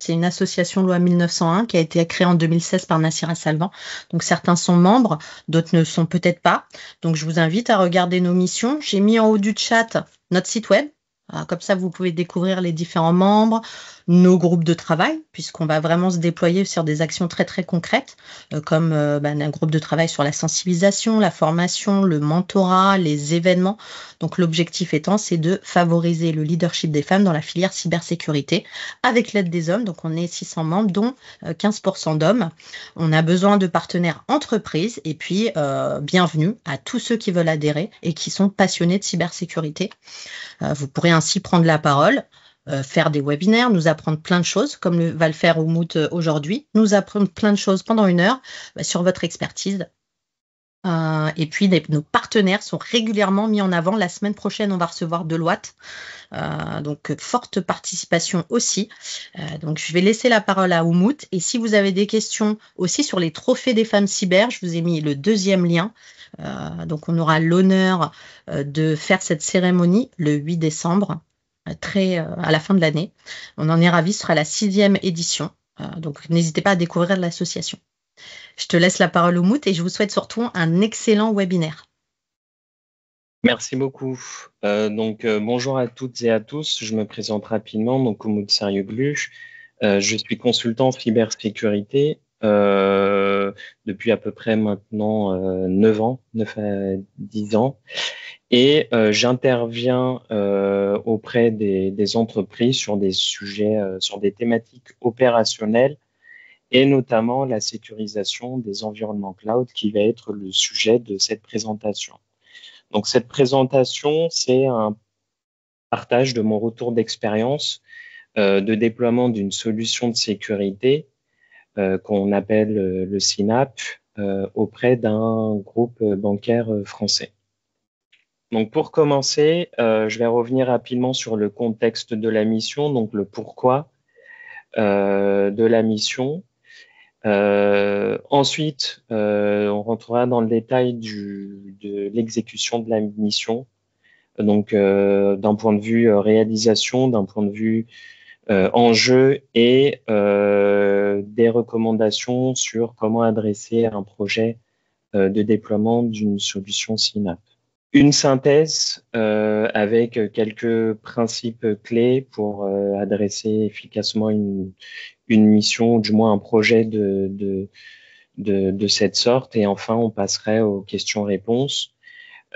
c'est une association loi 1901 qui a été créée en 2016 par Nassira Salvan. Donc certains sont membres, d'autres ne sont peut-être pas. Donc je vous invite à regarder nos missions. J'ai mis en haut du chat notre site web. Comme ça, vous pouvez découvrir les différents membres, nos groupes de travail, puisqu'on va vraiment se déployer sur des actions très, très concrètes, comme un groupe de travail sur la sensibilisation, la formation, le mentorat, les événements. Donc, l'objectif étant, c'est de favoriser le leadership des femmes dans la filière cybersécurité avec l'aide des hommes. Donc, on est 600 membres, dont 15% d'hommes. On a besoin de partenaires entreprises et puis bienvenue à tous ceux qui veulent adhérer et qui sont passionnés de cybersécurité. Vous pourrez ainsi prendre la parole, faire des webinaires, nous apprendre plein de choses, comme va le faire Oumout aujourd'hui, nous apprendre plein de choses pendant 1 heure sur votre expertise. Et puis, nos partenaires sont régulièrement mis en avant. La semaine prochaine, on va recevoir Deloitte. Donc, forte participation aussi. Donc, je vais laisser la parole à Oumout. Et si vous avez des questions aussi sur les trophées des femmes cyber, je vous ai mis le 2e lien. Donc, on aura l'honneur de faire cette cérémonie le 8 décembre, à la fin de l'année. On en est ravis, ce sera la 6e édition. Donc, n'hésitez pas à découvrir l'association. Je te laisse la parole, Oumout, et je vous souhaite surtout un excellent webinaire. Merci beaucoup. Bonjour à toutes et à tous. Je me présente rapidement, donc Oumout Sarioglu. Je suis consultant cybersécurité depuis à peu près maintenant 9 à 10 ans. Et j'interviens auprès des entreprises sur des sujets, sur des thématiques opérationnelles et notamment la sécurisation des environnements cloud qui va être le sujet de cette présentation. Donc, cette présentation, c'est un partage de mon retour d'expérience de déploiement d'une solution de sécurité qu'on appelle le CNAP auprès d'un groupe bancaire français. Donc, pour commencer, je vais revenir rapidement sur le contexte de la mission, donc le pourquoi de la mission. Ensuite, on rentrera dans le détail de l'exécution de la mission. Donc, d'un point de vue réalisation, d'un point de vue enjeu et des recommandations sur comment adresser un projet de déploiement d'une solution CNAP. Une synthèse avec quelques principes clés pour adresser efficacement une mission, ou du moins un projet de cette sorte. Et enfin, on passerait aux questions-réponses.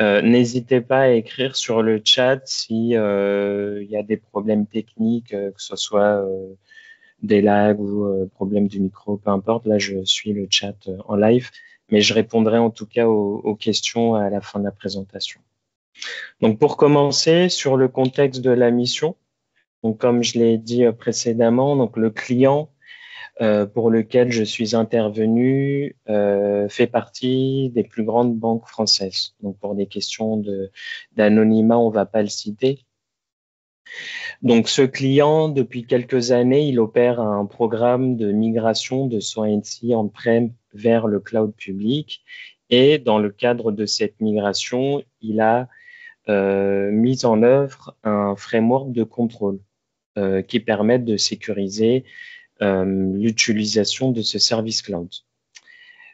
N'hésitez pas à écrire sur le chat si y a des problèmes techniques, que ce soit des lags ou problèmes du micro, peu importe. Là, je suis le chat en live, mais je répondrai en tout cas aux questions à la fin de la présentation. Donc, pour commencer, sur le contexte de la mission, donc comme je l'ai dit précédemment, donc le client pour lequel je suis intervenu fait partie des plus grandes banques françaises. Donc, pour des questions d'anonymat, on ne va pas le citer. Donc, ce client, depuis quelques années, il opère un programme de migration de son ANC on-prem vers le cloud public. Et dans le cadre de cette migration, il a mis en œuvre un framework de contrôle qui permet de sécuriser l'utilisation de ce service cloud.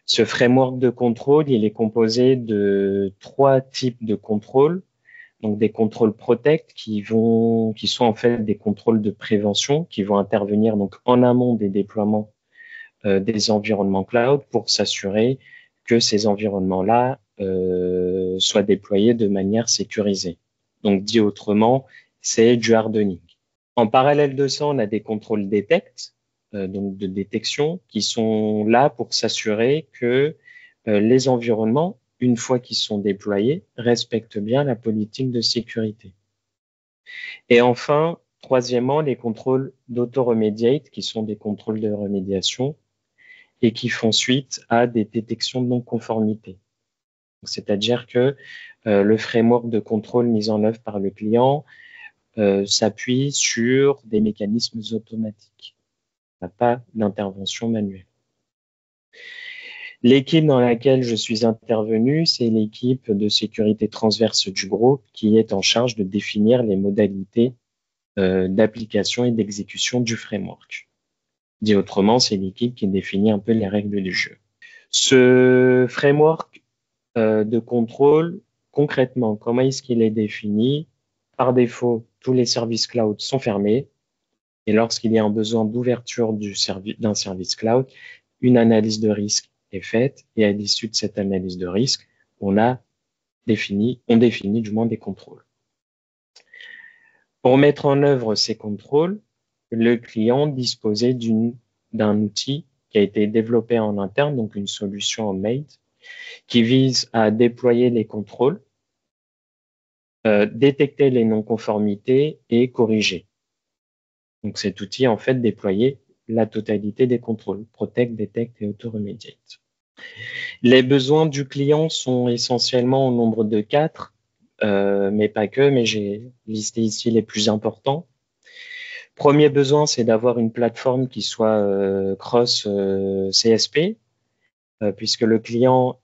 Ce framework de contrôle, il est composé de 3 types de contrôles. Donc, des contrôles protect qui sont en fait des contrôles de prévention qui vont intervenir donc en amont des déploiements des environnements cloud pour s'assurer que ces environnements-là soient déployés de manière sécurisée. Donc, dit autrement, c'est du hardening. En parallèle de ça, on a des contrôles detect, donc de détection, qui sont là pour s'assurer que les environnements, une fois qu'ils sont déployés, respectent bien la politique de sécurité. Et enfin, troisièmement, les contrôles d'auto-remediate, qui sont des contrôles de remédiation et qui font suite à des détections de non-conformité. C'est-à-dire que le framework de contrôle mis en œuvre par le client s'appuie sur des mécanismes automatiques. Il n'y a pas d'intervention manuelle. L'équipe dans laquelle je suis intervenu, c'est l'équipe de sécurité transverse du groupe qui est en charge de définir les modalités d'application et d'exécution du framework. Dit autrement, c'est l'équipe qui définit un peu les règles du jeu. Ce framework de contrôle, concrètement, comment est-ce qu'il est défini? Par défaut, tous les services cloud sont fermés. Et lorsqu'il y a un besoin d'ouverture d'un service cloud, une analyse de risque est faite. Et à l'issue de cette analyse de risque, on définit du moins des contrôles. Pour mettre en œuvre ces contrôles, le client disposait d'un outil qui a été développé en interne, donc une solution en made, qui vise à déployer les contrôles, détecter les non-conformités et corriger. Donc cet outil, en fait, déployait la totalité des contrôles, protect, detect et auto-remediate. Les besoins du client sont essentiellement au nombre de 4, mais pas que, mais j'ai listé ici les plus importants. Premier besoin, c'est d'avoir une plateforme qui soit cross CSP, puisque le client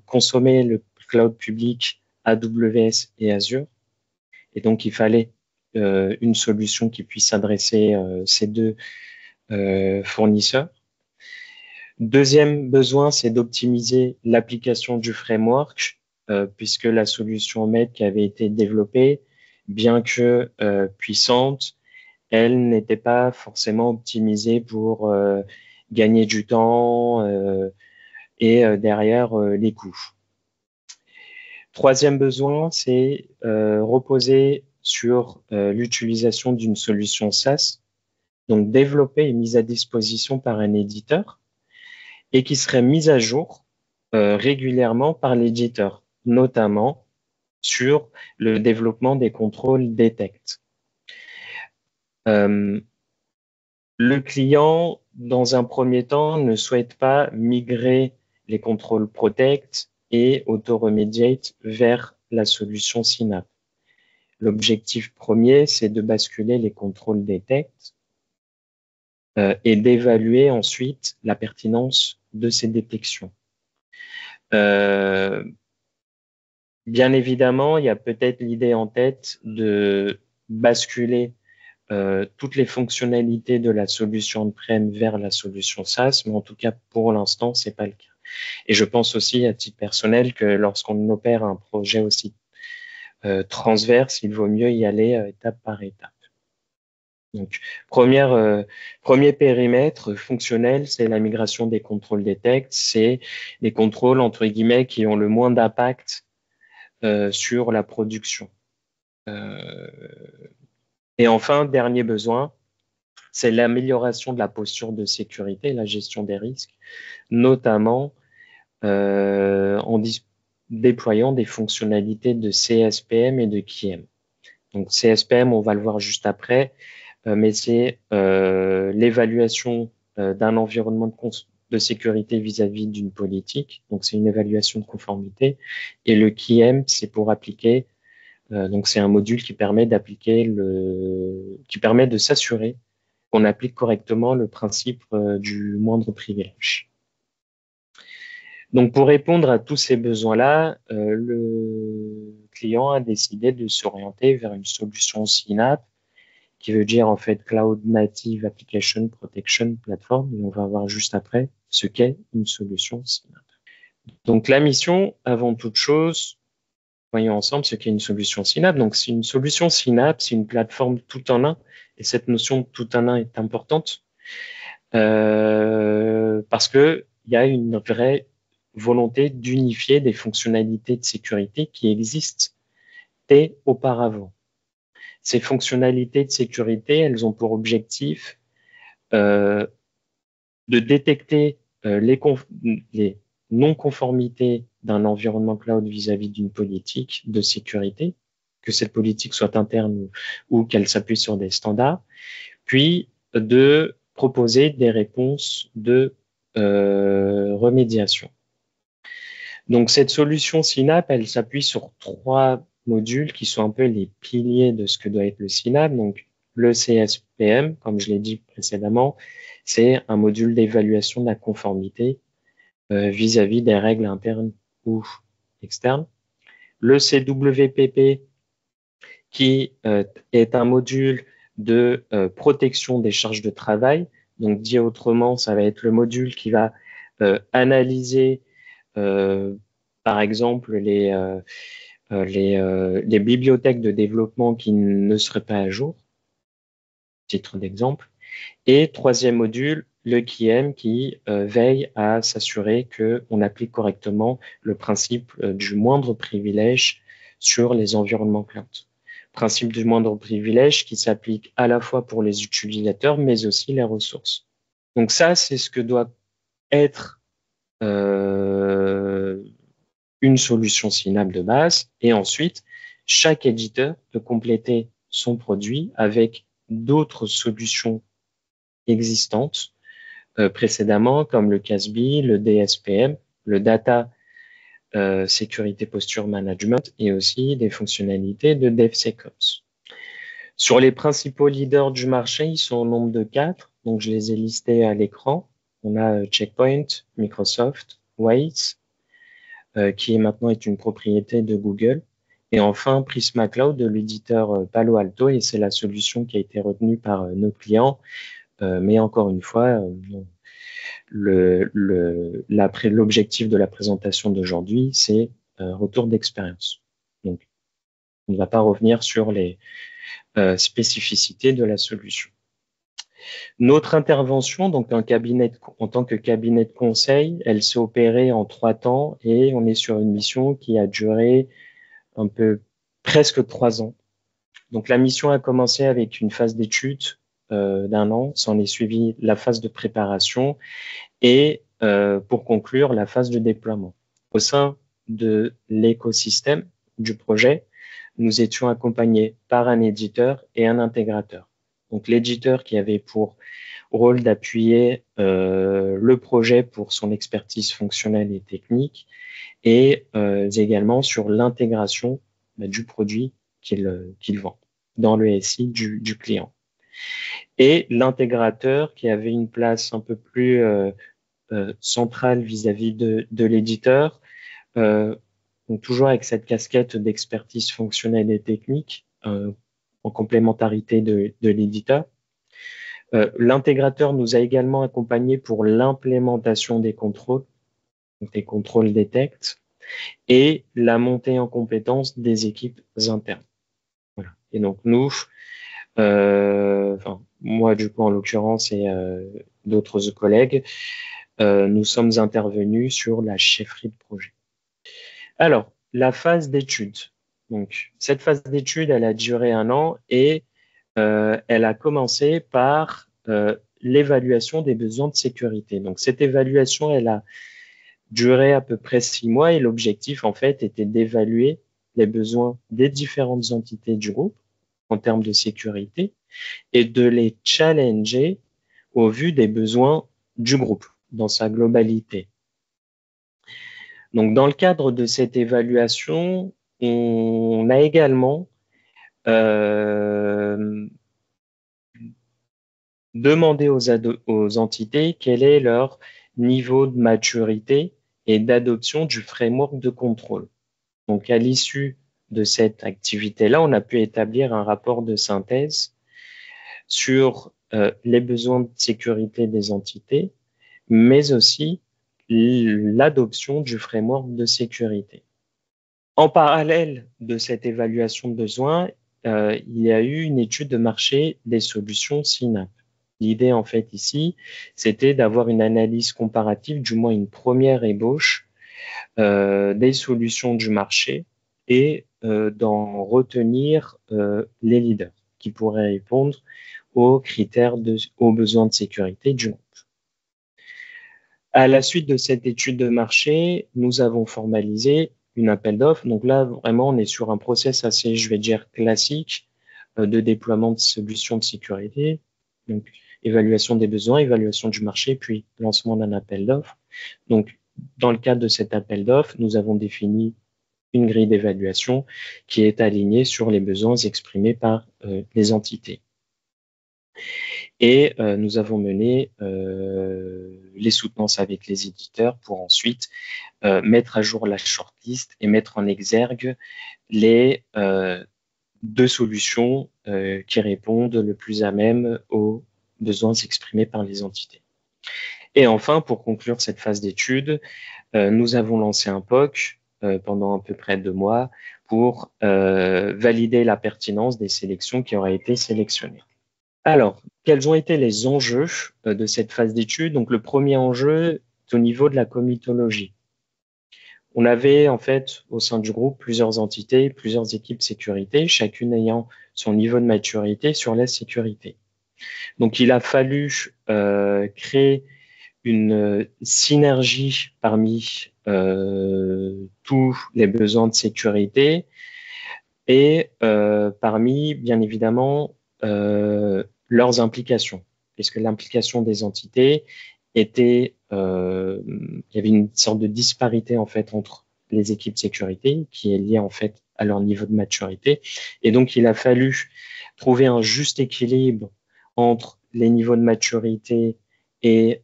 consommait le cloud public AWS et Azure. Et donc, il fallait une solution qui puisse adresser ces deux fournisseurs. Deuxième besoin, c'est d'optimiser l'application du framework, puisque la solution MED qui avait été développée, bien que puissante, elle n'était pas forcément optimisée pour gagner du temps et derrière les coûts. Troisième besoin, c'est reposer sur l'utilisation d'une solution SaaS, donc développée et mise à disposition par un éditeur et qui serait mise à jour régulièrement par l'éditeur, notamment sur le développement des contrôles detect. Le client, dans un premier temps, ne souhaite pas migrer les contrôles protect et auto-remediate vers la solution Synapse. L'objectif premier, c'est de basculer les contrôles detect et d'évaluer ensuite la pertinence de ces détections. Bien évidemment, il y a peut-être l'idée en tête de basculer toutes les fonctionnalités de la solution on-prem vers la solution SaaS, mais en tout cas, pour l'instant, c'est pas le cas. Et je pense aussi, à titre personnel, que lorsqu'on opère un projet aussi transverse, il vaut mieux y aller étape par étape. Donc, premier périmètre fonctionnel, c'est la migration des contrôles detect, c'est les contrôles, entre guillemets, qui ont le moins d'impact sur la production. Et enfin, dernier besoin, c'est l'amélioration de la posture de sécurité, la gestion des risques, notamment en déployant des fonctionnalités de CSPM et de KIEM. Donc CSPM, on va le voir juste après, mais c'est l'évaluation d'un environnement de sécurité vis-à-vis d'une politique. Donc c'est une évaluation de conformité. Et le KIEM, c'est pour appliquer. Donc c'est un module qui permet de s'assurer qu'on applique correctement le principe du moindre privilège. Donc, pour répondre à tous ces besoins-là, le client a décidé de s'orienter vers une solution Synapse, qui veut dire en fait Cloud Native Application Protection Platform, et on va voir juste après ce qu'est une solution Synapse. Donc, la mission, avant toute chose, voyons ensemble ce qu'est une solution Synapse. Donc, c'est une solution Synapse, c'est une plateforme tout en un, et cette notion de tout en un est importante parce que il y a une vraie volonté d'unifier des fonctionnalités de sécurité qui existaient auparavant. Ces fonctionnalités de sécurité, elles ont pour objectif de détecter les non-conformités d'un environnement cloud vis-à-vis d'une politique de sécurité, que cette politique soit interne ou qu'elle s'appuie sur des standards, puis de proposer des réponses de remédiation. Donc, cette solution Synapse, elle s'appuie sur 3 modules qui sont un peu les piliers de ce que doit être le Synapse. Donc, le CSPM, comme je l'ai dit précédemment, c'est un module d'évaluation de la conformité vis-à-vis des règles internes ou externes. Le CWPP, qui est un module de protection des charges de travail. Donc, dit autrement, ça va être le module qui va analyser, par exemple, les bibliothèques de développement qui ne seraient pas à jour, titre d'exemple. Et troisième module, le QM qui veille à s'assurer qu'on applique correctement le principe du moindre privilège sur les environnements cloud. Principe du moindre privilège qui s'applique à la fois pour les utilisateurs, mais aussi les ressources. Donc ça, c'est ce que doit être une solution Synapse de base. Et ensuite, chaque éditeur peut compléter son produit avec d'autres solutions existantes précédemment, comme le CASB, le DSPM, le Data Security Posture Management et aussi des fonctionnalités de DevSecOps. Sur les principaux leaders du marché, ils sont au nombre de 4, donc je les ai listés à l'écran. On a Checkpoint, Microsoft, Waze, qui maintenant est une propriété de Google. Et enfin, Prisma Cloud de l'éditeur Palo Alto, et c'est la solution qui a été retenue par nos clients. Mais encore une fois, l'objectif de la présentation d'aujourd'hui, c'est retour d'expérience. Donc, on ne va pas revenir sur les spécificités de la solution. Notre intervention, donc en tant que cabinet de conseil, elle s'est opérée en 3 temps et on est sur une mission qui a duré presque 3 ans. Donc la mission a commencé avec une phase d'étude d'1 an, s'en est suivi la phase de préparation et pour conclure la phase de déploiement. Au sein de l'écosystème du projet, nous étions accompagnés par un éditeur et un intégrateur. Donc l'éditeur qui avait pour rôle d'appuyer le projet pour son expertise fonctionnelle et technique et également sur l'intégration du produit qu'il vend dans le SI du client. Et l'intégrateur qui avait une place un peu plus centrale vis-à-vis de l'éditeur, donc toujours avec cette casquette d'expertise fonctionnelle et technique en complémentarité de l'éditeur. L'intégrateur nous a également accompagnés pour l'implémentation des contrôles, donc des contrôles detect, et la montée en compétence des équipes internes. Voilà. Et donc nous, moi du coup en l'occurrence et d'autres collègues, nous sommes intervenus sur la chefferie de projet. Alors, la phase d'étude. Donc, cette phase d'étude, elle a duré 1 an et elle a commencé par l'évaluation des besoins de sécurité. Donc, cette évaluation, elle a duré à peu près 6 mois et l'objectif, en fait, était d'évaluer les besoins des différentes entités du groupe en termes de sécurité et de les challenger au vu des besoins du groupe dans sa globalité. Donc, dans le cadre de cette évaluation, on a également demandé aux entités quel est leur niveau de maturité et d'adoption du framework de contrôle. Donc, à l'issue de cette activité-là, on a pu établir un rapport de synthèse sur les besoins de sécurité des entités, mais aussi l'adoption du framework de sécurité. En parallèle de cette évaluation de besoins, il y a eu une étude de marché des solutions Synapse. L'idée, en fait, ici, c'était d'avoir une analyse comparative, du moins une première ébauche des solutions du marché et d'en retenir les leaders qui pourraient répondre aux critères aux besoins de sécurité du groupe. À la suite de cette étude de marché, nous avons formalisé une appel d'offres. Donc là, vraiment, on est sur un process assez, je vais dire, classique de déploiement de solutions de sécurité. Donc, évaluation des besoins, évaluation du marché, puis lancement d'un appel d'offres. Donc, dans le cadre de cet appel d'offres, nous avons défini une grille d'évaluation qui est alignée sur les besoins exprimés par les entités. Et nous avons mené les soutenances avec les éditeurs pour ensuite mettre à jour la shortlist et mettre en exergue les 2 solutions qui répondent le plus à même aux besoins exprimés par les entités. Et enfin, pour conclure cette phase d'étude, nous avons lancé un POC pendant à peu près 2 mois pour valider la pertinence des sélections qui auraient été sélectionnées. Alors, quels ont été les enjeux de cette phase d'étude? Donc, le premier enjeu est au niveau de la comitologie. On avait en fait au sein du groupe plusieurs entités, plusieurs équipes sécurité, chacune ayant son niveau de maturité sur la sécurité. Donc, il a fallu créer une synergie parmi tous les besoins de sécurité et parmi, bien évidemment, leurs implications, puisque l'implication des entités était, il y avait une sorte de disparité en fait entre les équipes sécurité qui est liée en fait à leur niveau de maturité, et donc il a fallu trouver un juste équilibre entre les niveaux de maturité et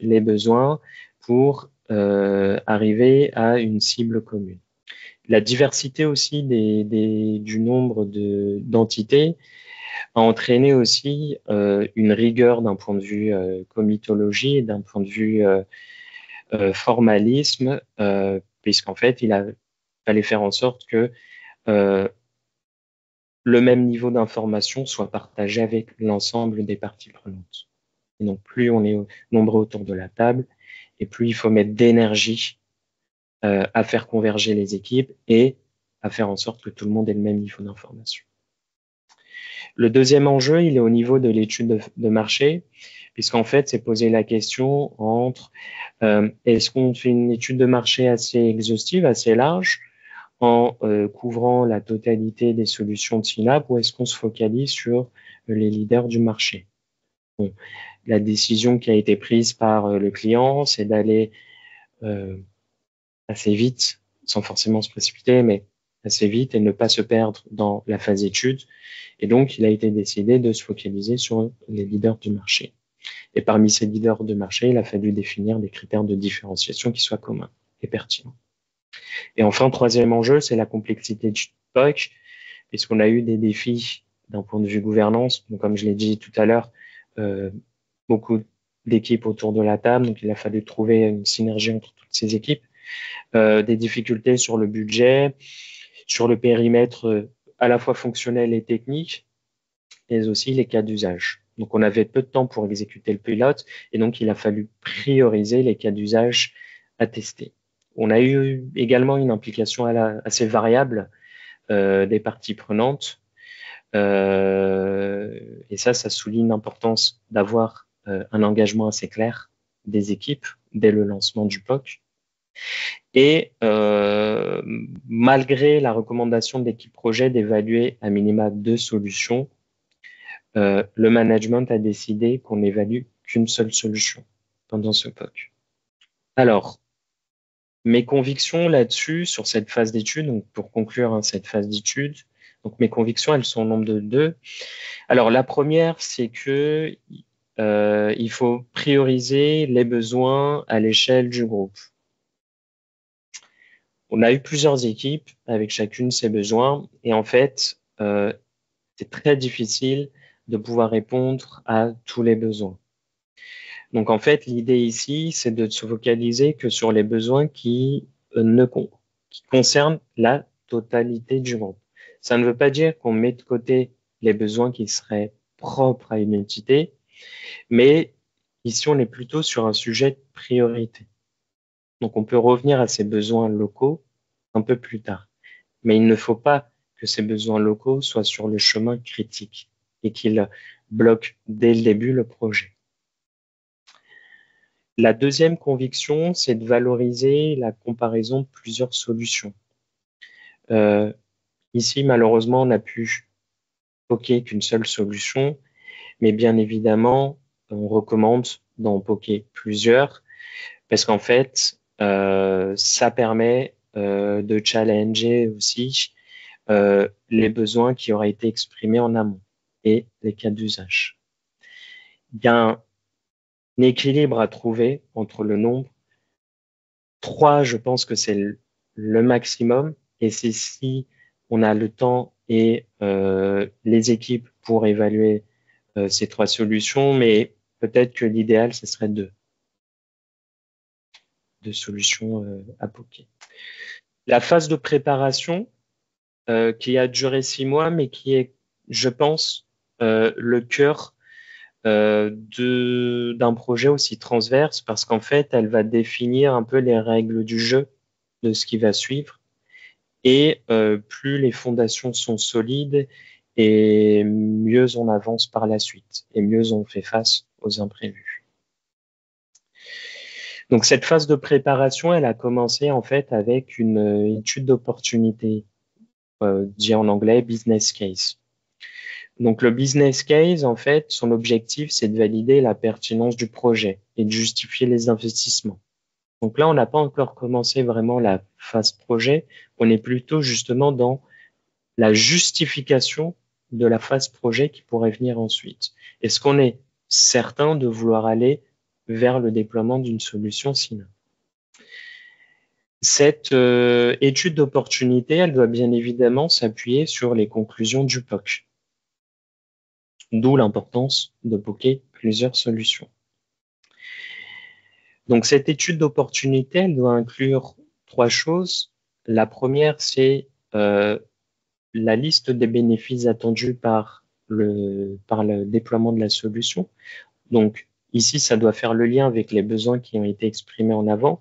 les besoins pour arriver à une cible commune. La diversité aussi du nombre d'entités a entraîné aussi une rigueur d'un point de vue comitologie et d'un point de vue formalisme, puisqu'en fait, fallait faire en sorte que le même niveau d'information soit partagé avec l'ensemble des parties prenantes. Et donc, plus on est nombreux autour de la table, et plus il faut mettre d'énergie à faire converger les équipes et à faire en sorte que tout le monde ait le même niveau d'information. Le deuxième enjeu, il est au niveau de l'étude de marché, puisqu'en fait, c'est poser la question entre est-ce qu'on fait une étude de marché assez exhaustive, assez large, en couvrant la totalité des solutions de Synapse, ou est-ce qu'on se focalise sur les leaders du marché? Bon, la décision qui a été prise par le client, c'est d'aller assez vite, sans forcément se précipiter, mais assez vite et ne pas se perdre dans la phase étude. Et donc, il a été décidé de se focaliser sur les leaders du marché. Et parmi ces leaders de marché, il a fallu définir des critères de différenciation qui soient communs et pertinents. Et enfin, troisième enjeu, c'est la complexité du POC, puisqu'on a eu des défis d'un point de vue gouvernance. Donc, comme je l'ai dit tout à l'heure, beaucoup d'équipes autour de la table, donc il a fallu trouver une synergie entre toutes ces équipes. Des difficultés sur le budget, sur le périmètre à la fois fonctionnel et technique, mais aussi les cas d'usage. Donc, on avait peu de temps pour exécuter le pilote, et donc il a fallu prioriser les cas d'usage à tester. On a eu également une implication assez variable des parties prenantes, et ça souligne l'importance d'avoir un engagement assez clair des équipes dès le lancement du POC. Et malgré la recommandation de l'équipe projet d'évaluer à minima 2 solutions, le management a décidé qu'on n'évalue qu'une seule solution pendant ce POC. Alors, mes convictions là-dessus, sur cette phase d'étude, donc pour conclure cette phase d'étude, donc mes convictions, elles sont au nombre de 2. Alors, la première, c'est que il faut prioriser les besoins à l'échelle du groupe. On a eu plusieurs équipes avec chacune ses besoins, et en fait, c'est très difficile de pouvoir répondre à tous les besoins. Donc en fait, l'idée ici, c'est de se focaliser que sur les besoins qui concernent la totalité du groupe. Ça ne veut pas dire qu'on met de côté les besoins qui seraient propres à une entité, mais ici, on est plutôt sur un sujet de priorité. Donc on peut revenir à ces besoins locaux un peu plus tard. Mais il ne faut pas que ces besoins locaux soient sur le chemin critique et qu'ils bloquent dès le début le projet. La deuxième conviction, c'est de valoriser la comparaison de plusieurs solutions. Ici, malheureusement, on n'a pu poker qu'une seule solution, mais bien évidemment, on recommande d'en poker plusieurs parce qu'en fait, ça permet de challenger aussi les besoins qui auraient été exprimés en amont et les cas d'usage. Il y a un équilibre à trouver entre le nombre. 3, je pense que c'est le maximum, et c'est si on a le temps et les équipes pour évaluer ces 3 solutions, mais peut-être que l'idéal, ce serait 2 solutions à poker. La phase de préparation, qui a duré 6 mois, mais qui est, je pense, le cœur d'un projet aussi transverse, parce qu'en fait, elle va définir un peu les règles du jeu de ce qui va suivre. Et plus les fondations sont solides, et mieux on avance par la suite, et mieux on fait face aux imprévus. Donc cette phase de préparation, elle a commencé en fait avec une étude d'opportunité, dit en anglais business case. Donc le business case, en fait, son objectif, c'est de valider la pertinence du projet et de justifier les investissements. Donc là, on n'a pas encore commencé vraiment la phase projet, on est plutôt justement dans la justification de la phase projet qui pourrait venir ensuite. Est-ce qu'on est certain de vouloir aller vers le déploiement d'une solution SINA? Cette étude d'opportunité, elle doit bien évidemment s'appuyer sur les conclusions du POC. D'où l'importance de poker plusieurs solutions. Donc cette étude d'opportunité, elle doit inclure 3 choses. La première, c'est la liste des bénéfices attendus par le déploiement de la solution. Donc ici, ça doit faire le lien avec les besoins qui ont été exprimés en avant.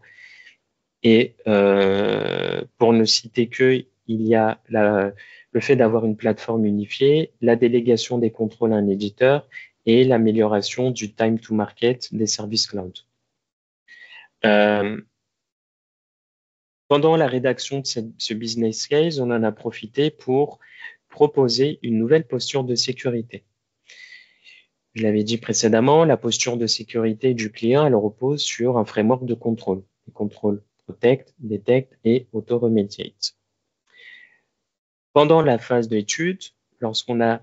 Et pour ne citer que, il y a le fait d'avoir une plateforme unifiée, la délégation des contrôles à un éditeur et l'amélioration du time to market des services cloud. Pendant la rédaction de ce business case, on en a profité pour proposer une nouvelle posture de sécurité. Je l'avais dit précédemment, la posture de sécurité du client, elle repose sur un framework de contrôle. Les contrôles protect, detect et auto-remediate. Pendant la phase d'étude, lorsqu'on a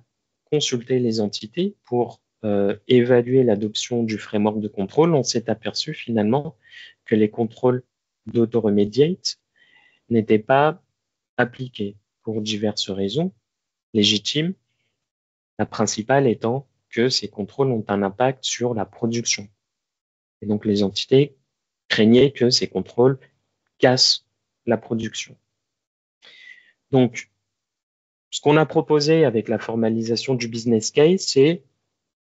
consulté les entités pour évaluer l'adoption du framework de contrôle, on s'est aperçu finalement que les contrôles d'auto-remediate n'étaient pas appliqués pour diverses raisons légitimes, la principale étant que ces contrôles ont un impact sur la production. Et donc les entités craignaient que ces contrôles cassent la production. Donc, ce qu'on a proposé avec la formalisation du business case, c'est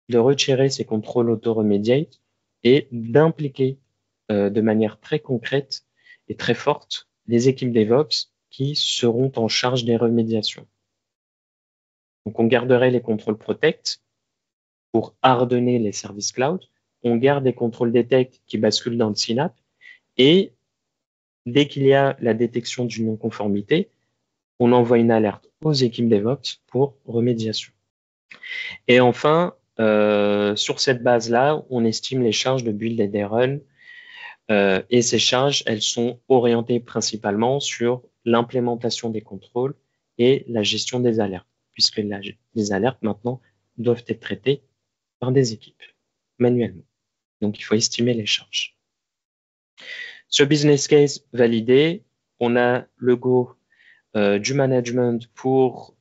de retirer ces contrôles auto-remediate et d'impliquer de manière très concrète et très forte les équipes DevOps qui seront en charge des remédiations. Donc, on garderait les contrôles protect pour hardener les services cloud. On garde les contrôles detect qui basculent dans le SYNAP et dès qu'il y a la détection d'une non-conformité, on envoie une alerte aux équipes DevOps pour remédiation. Et enfin, sur cette base-là, on estime les charges de build et de run. Et ces charges, elles sont orientées principalement sur l'implémentation des contrôles et la gestion des alertes, puisque les alertes maintenant doivent être traitées par des équipes manuellement. Donc, il faut estimer les charges. Ce business case validé, on a le go du management pour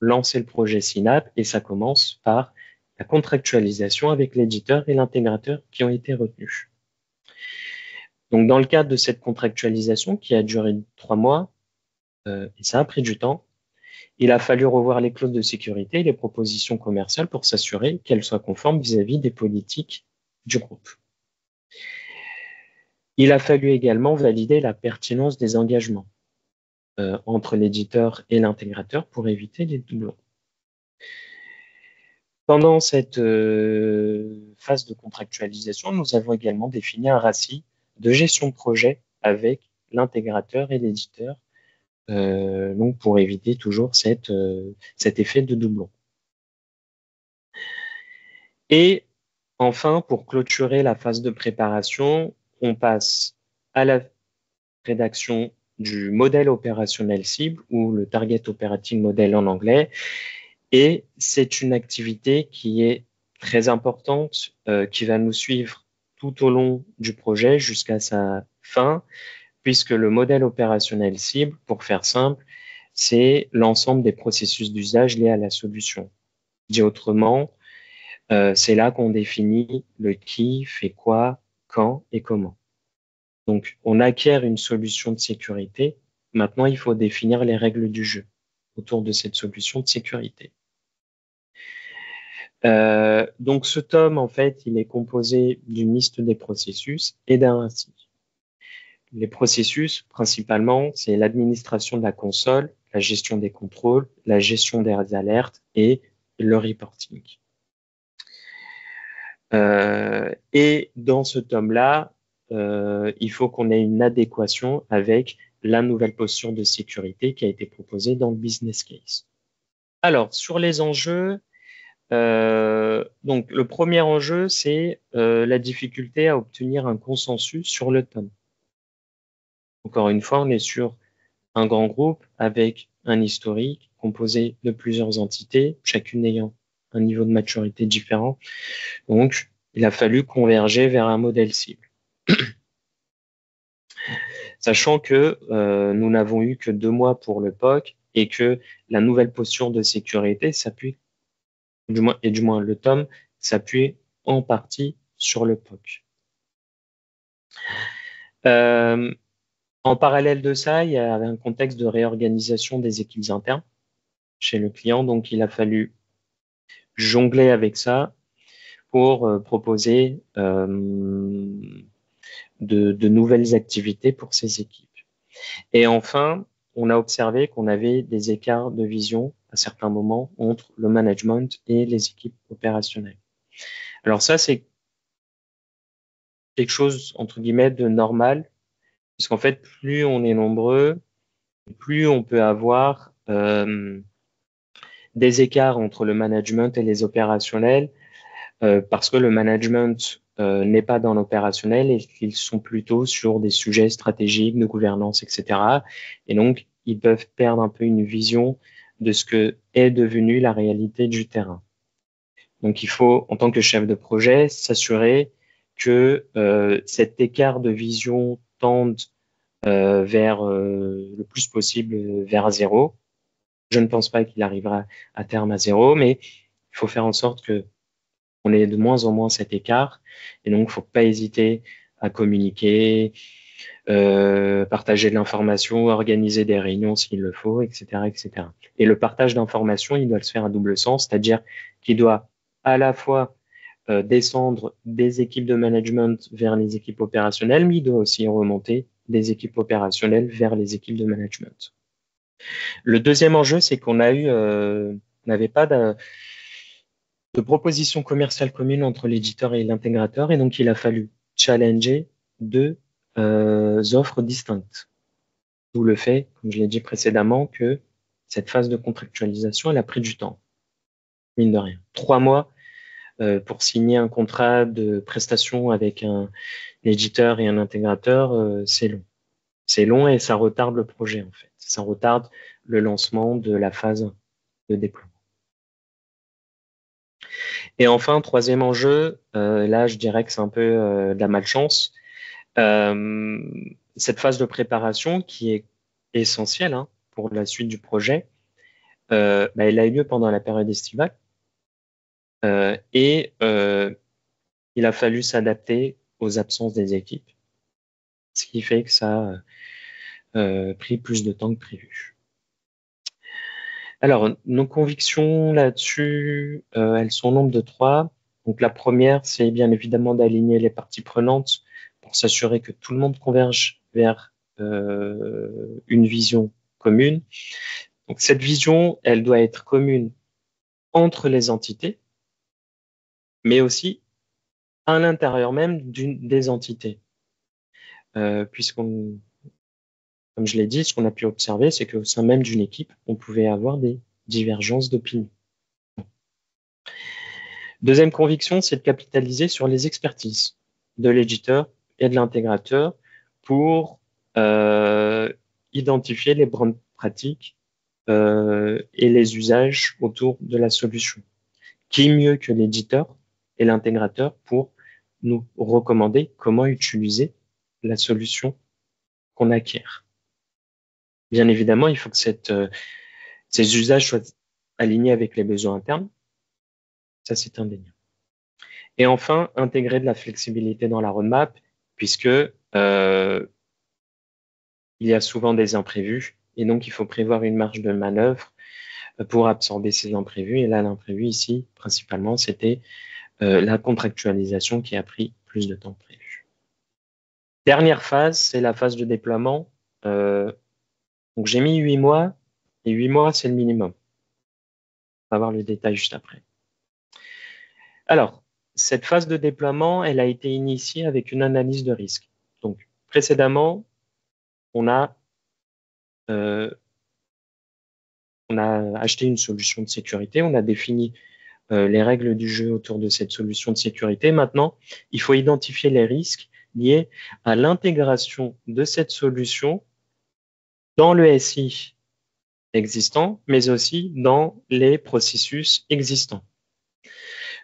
lancer le projet SYNAP et ça commence par la contractualisation avec l'éditeur et l'intégrateur qui ont été retenus. Donc, dans le cadre de cette contractualisation qui a duré 3 mois, et ça a pris du temps, il a fallu revoir les clauses de sécurité et les propositions commerciales pour s'assurer qu'elles soient conformes vis-à-vis des politiques du groupe. Il a fallu également valider la pertinence des engagements entre l'éditeur et l'intégrateur pour éviter les doublons. Pendant cette phase de contractualisation, nous avons également défini un RACI de gestion de projet avec l'intégrateur et l'éditeur, donc pour éviter toujours cet effet de doublon. Et enfin, pour clôturer la phase de préparation, on passe à la rédaction du modèle opérationnel cible ou le Target Operating Model en anglais. Et c'est une activité qui est très importante, qui va nous suivre tout au long du projet jusqu'à sa fin, puisque le modèle opérationnel cible, pour faire simple, c'est l'ensemble des processus d'usage liés à la solution. Dit autrement, c'est là qu'on définit le qui fait quoi, quand et comment. Donc, on acquiert une solution de sécurité. Maintenant, il faut définir les règles du jeu autour de cette solution de sécurité. Donc, ce tome, en fait, il est composé d'une liste des processus et d'un récit. Les processus, principalement, c'est l'administration de la console, la gestion des contrôles, la gestion des alertes et le reporting. Et dans ce tome-là, il faut qu'on ait une adéquation avec la nouvelle posture de sécurité qui a été proposée dans le business case. Alors, sur les enjeux, donc le premier enjeu, c'est la difficulté à obtenir un consensus sur le tome. Encore une fois, on est sur un grand groupe avec un historique composé de plusieurs entités, chacune ayant un niveau de maturité différent. Donc, il a fallu converger vers un modèle cible. Sachant que nous n'avons eu que 2 mois pour le POC et que la nouvelle posture de sécurité s'appuie, du moins le tome s'appuie en partie sur le POC. En parallèle de ça, il y avait un contexte de réorganisation des équipes internes chez le client, donc il a fallu jongler avec ça pour proposer de nouvelles activités pour ces équipes. Et enfin, on a observé qu'on avait des écarts de vision à certains moments entre le management et les équipes opérationnelles. Alors ça, c'est quelque chose, entre guillemets, de normal, puisqu'en fait, plus on est nombreux, plus on peut avoir des écarts entre le management et les opérationnels, parce que le management n'est pas dans l'opérationnel et qu'ils sont plutôt sur des sujets stratégiques, de gouvernance, etc. Et donc, ils peuvent perdre un peu une vision de ce que est devenu la réalité du terrain. Donc, il faut, en tant que chef de projet, s'assurer que cet écart de vision tende vers le plus possible vers zéro. Je ne pense pas qu'il arrivera à terme à zéro, mais il faut faire en sorte que on ait de moins en moins cet écart. Et donc, il ne faut pas hésiter à communiquer, partager de l'information, organiser des réunions s'il le faut, etc., etc. Et le partage d'informations, il doit se faire à double sens, c'est-à-dire qu'il doit à la fois descendre des équipes de management vers les équipes opérationnelles, mais il doit aussi remonter des équipes opérationnelles vers les équipes de management. Le deuxième enjeu, c'est qu'on n'avait pas de proposition commerciale commune entre l'éditeur et l'intégrateur, et donc il a fallu challenger 2 offres distinctes. D'où le fait, comme je l'ai dit précédemment, que cette phase de contractualisation, elle a pris du temps, mine de rien. 3 mois pour signer un contrat de prestation avec un éditeur et un intégrateur, c'est long. C'est long et ça retarde le projet, en fait. Ça retarde le lancement de la phase de déploiement. Et enfin, troisième enjeu, là je dirais que c'est un peu de la malchance. Cette phase de préparation qui est essentielle pour la suite du projet, elle a eu lieu pendant la période estivale et il a fallu s'adapter aux absences des équipes, ce qui fait que ça a pris plus de temps que prévu. Alors, nos convictions là-dessus, elles sont au nombre de 3. Donc, la première, c'est bien évidemment d'aligner les parties prenantes pour s'assurer que tout le monde converge vers une vision commune. Donc, cette vision, elle doit être commune entre les entités, mais aussi à l'intérieur même des entités. Puisqu'on, comme je l'ai dit, ce qu'on a pu observer, c'est qu'au sein même d'une équipe, on pouvait avoir des divergences d'opinion. Deuxième conviction, c'est de capitaliser sur les expertises de l'éditeur et de l'intégrateur pour identifier les bonnes pratiques et les usages autour de la solution. Qui mieux que l'éditeur et l'intégrateur pour nous recommander comment utiliser la solution qu'on acquiert. Bien évidemment, il faut que ces usages soient alignés avec les besoins internes, Ça, c'est indéniable. Et enfin, intégrer de la flexibilité dans la roadmap, puisque il y a souvent des imprévus, et donc il faut prévoir une marge de manœuvre pour absorber ces imprévus. Et là, l'imprévu ici, principalement, c'était la contractualisation qui a pris plus de temps que prévu. Dernière phase, c'est la phase de déploiement. Donc j'ai mis 8 mois, et 8 mois, c'est le minimum. On va voir le détail juste après. Alors, cette phase de déploiement, elle a été initiée avec une analyse de risque. Donc, précédemment, on a acheté une solution de sécurité, on a défini les règles du jeu autour de cette solution de sécurité. Maintenant, il faut identifier les risques liés à l'intégration de cette solution dans le SI existant, mais aussi dans les processus existants.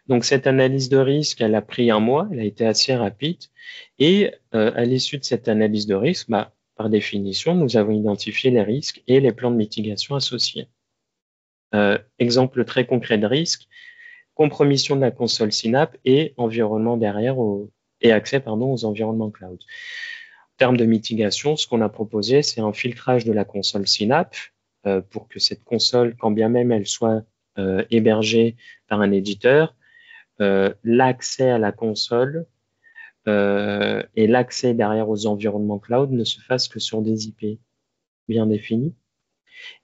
Donc, cette analyse de risque, elle a pris un mois, elle a été assez rapide. Et à l'issue de cette analyse de risque, par définition, nous avons identifié les risques et les plans de mitigation associés. Exemple très concret de risque, compromission de la console Synapse et environnement derrière et accès aux environnements cloud. En termes de mitigation, ce qu'on a proposé, c'est un filtrage de la console Synapse pour que cette console, quand bien même elle soit hébergée par un éditeur, l'accès à la console et l'accès derrière aux environnements cloud ne se fasse que sur des IP bien définis.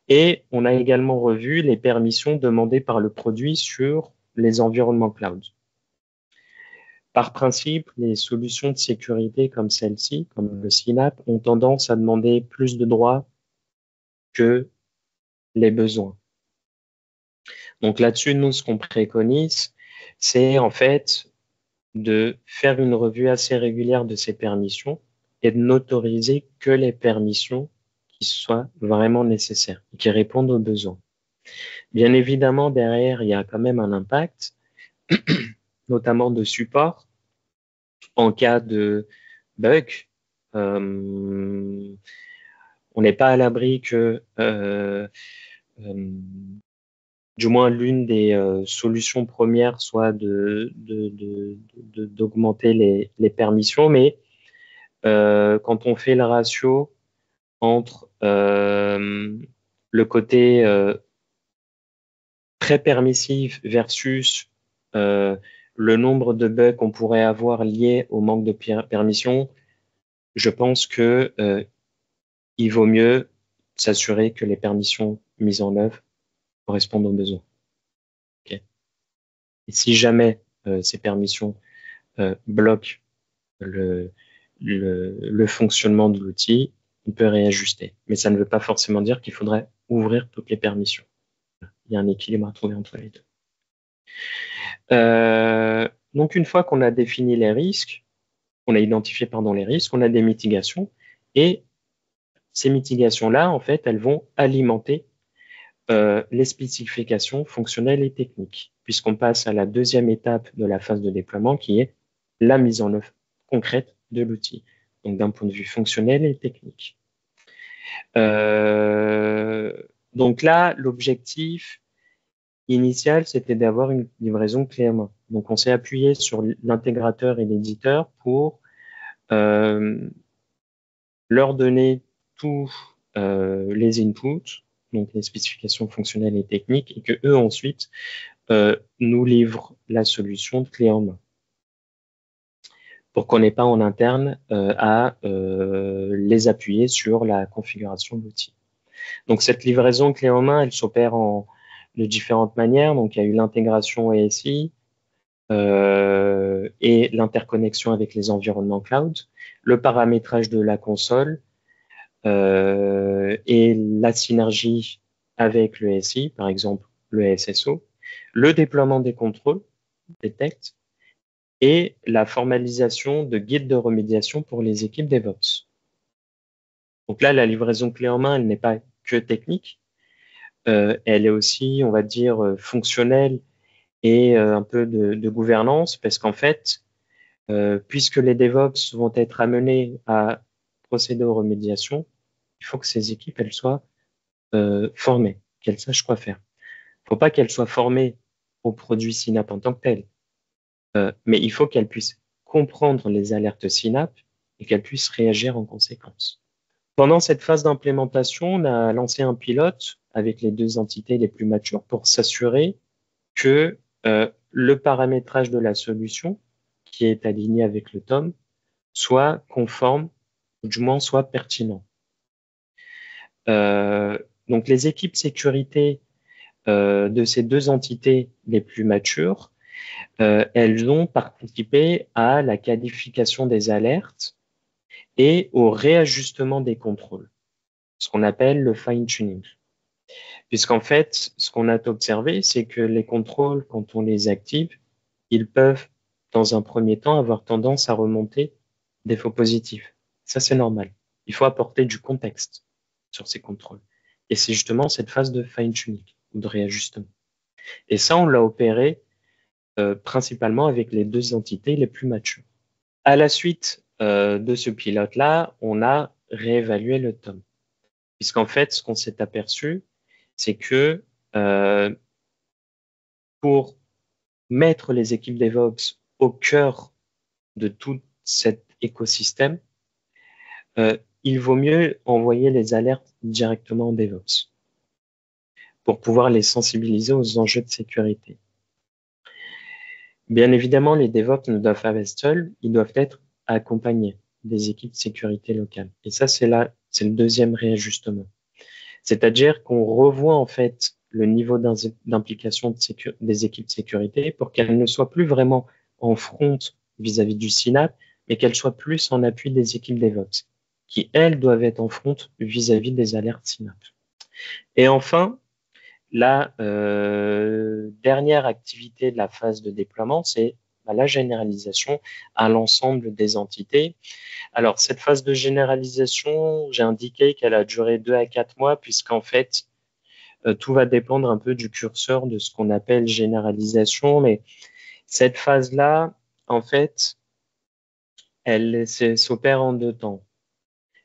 Et on a également revu les permissions demandées par le produit sur les environnements cloud. Par principe, les solutions de sécurité comme celle-ci, comme le Synapse, ont tendance à demander plus de droits que les besoins. Donc là-dessus, nous, ce qu'on préconise, c'est en fait de faire une revue assez régulière de ces permissions et de n'autoriser que les permissions qui soient vraiment nécessaires, qui répondent aux besoins. Bien évidemment, derrière, il y a quand même un impact, notamment de support en cas de bug. On n'est pas à l'abri que du moins l'une des solutions premières soit d'augmenter les permissions, mais quand on fait le ratio entre le côté très permissif versus le nombre de bugs qu'on pourrait avoir liés au manque de permission, je pense que il vaut mieux s'assurer que les permissions mises en œuvre correspondent aux besoins. Okay. Et si jamais ces permissions bloquent le fonctionnement de l'outil, on peut réajuster. Mais ça ne veut pas forcément dire qu'il faudrait ouvrir toutes les permissions. Il y a un équilibre à trouver entre les deux. Donc, une fois qu'on a défini les risques, on a identifié les risques, on a des mitigations, et ces mitigations-là, en fait, elles vont alimenter les spécifications fonctionnelles et techniques, puisqu'on passe à la deuxième étape de la phase de déploiement, qui est la mise en œuvre concrète de l'outil, donc d'un point de vue fonctionnel et technique. Donc là, l'objectif initial, c'était d'avoir une livraison clé en main. Donc, on s'est appuyé sur l'intégrateur et l'éditeur pour leur donner tous les inputs, donc les spécifications fonctionnelles et techniques, et que eux ensuite nous livrent la solution de clé en main, pour qu'on n'ait pas en interne à les appuyer sur la configuration de l'outil. Donc, cette livraison clé en main, elle s'opère de différentes manières. Donc, il y a eu l'intégration ESI et l'interconnexion avec les environnements cloud, le paramétrage de la console et la synergie avec le SI, par exemple le SSO, le déploiement des contrôles, Detect, et la formalisation de guides de remédiation pour les équipes DevOps. Donc là, la livraison clé en main, elle n'est pas que technique, elle est aussi, on va dire, fonctionnelle et un peu de gouvernance, parce qu'en fait, puisque les DevOps vont être amenés à procéder aux remédiations, il faut que ces équipes, elles soient formées, qu'elles sachent quoi faire. Il ne faut pas qu'elles soient formées au produit Synapse en tant que tel. Mais il faut qu'elle puisse comprendre les alertes Synapse et qu'elle puisse réagir en conséquence. Pendant cette phase d'implémentation, on a lancé un pilote avec les 2 entités les plus matures pour s'assurer que le paramétrage de la solution, qui est aligné avec le TOM, soit conforme, ou du moins soit pertinent. Donc les équipes sécurité de ces 2 entités les plus matures, elles ont participé à la qualification des alertes et au réajustement des contrôles, ce qu'on appelle le fine-tuning. Puisqu'en fait, ce qu'on a observé, c'est que les contrôles, quand on les active, ils peuvent, dans un premier temps, avoir tendance à remonter des faux positifs. Ça, c'est normal. Il faut apporter du contexte sur ces contrôles. Et c'est justement cette phase de fine-tuning, ou de réajustement. Et ça, on l'a opéré principalement avec les 2 entités les plus matures. À la suite de ce pilote-là, on a réévalué le TOM. Puisqu'en fait, ce qu'on s'est aperçu, c'est que pour mettre les équipes DevOps au cœur de tout cet écosystème, il vaut mieux envoyer les alertes directement en DevOps pour pouvoir les sensibiliser aux enjeux de sécurité. Bien évidemment, les DevOps ne doivent pas être seuls, ils doivent être accompagnés des équipes de sécurité locales. Et ça, c'est le 2e réajustement. C'est-à-dire qu'on revoit en fait le niveau d'implication des équipes de sécurité pour qu'elles ne soient plus vraiment en front vis-à-vis du Synapse, mais qu'elles soient plus en appui des équipes DevOps, qui, elles, doivent être en front vis-à-vis des alertes Synapse. Et enfin, la dernière activité de la phase de déploiement, c'est la généralisation à l'ensemble des entités. Alors, cette phase de généralisation, j'ai indiqué qu'elle a duré 2 à 4 mois, puisqu'en fait, tout va dépendre un peu du curseur de ce qu'on appelle généralisation, mais cette phase-là, en fait, elle s'opère en 2 temps.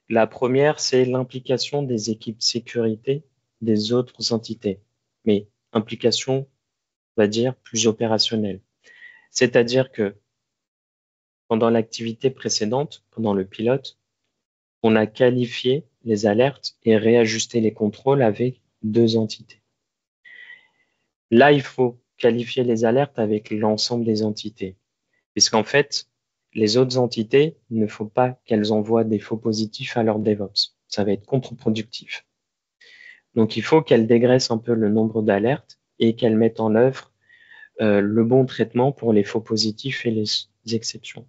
La première, c'est l'implication des équipes sécurité des autres entités, mais implication, on va dire, plus opérationnelle. C'est-à-dire que pendant l'activité précédente, pendant le pilote, on a qualifié les alertes et réajusté les contrôles avec 2 entités. Là, il faut qualifier les alertes avec l'ensemble des entités, puisqu'en fait, les autres entités, il ne faut pas qu'elles envoient des faux positifs à leur DevOps. Ça va être contre-productif. Donc, il faut qu'elles dégraissent un peu le nombre d'alertes et qu'elles mettent en œuvre le bon traitement pour les faux positifs et les exceptions.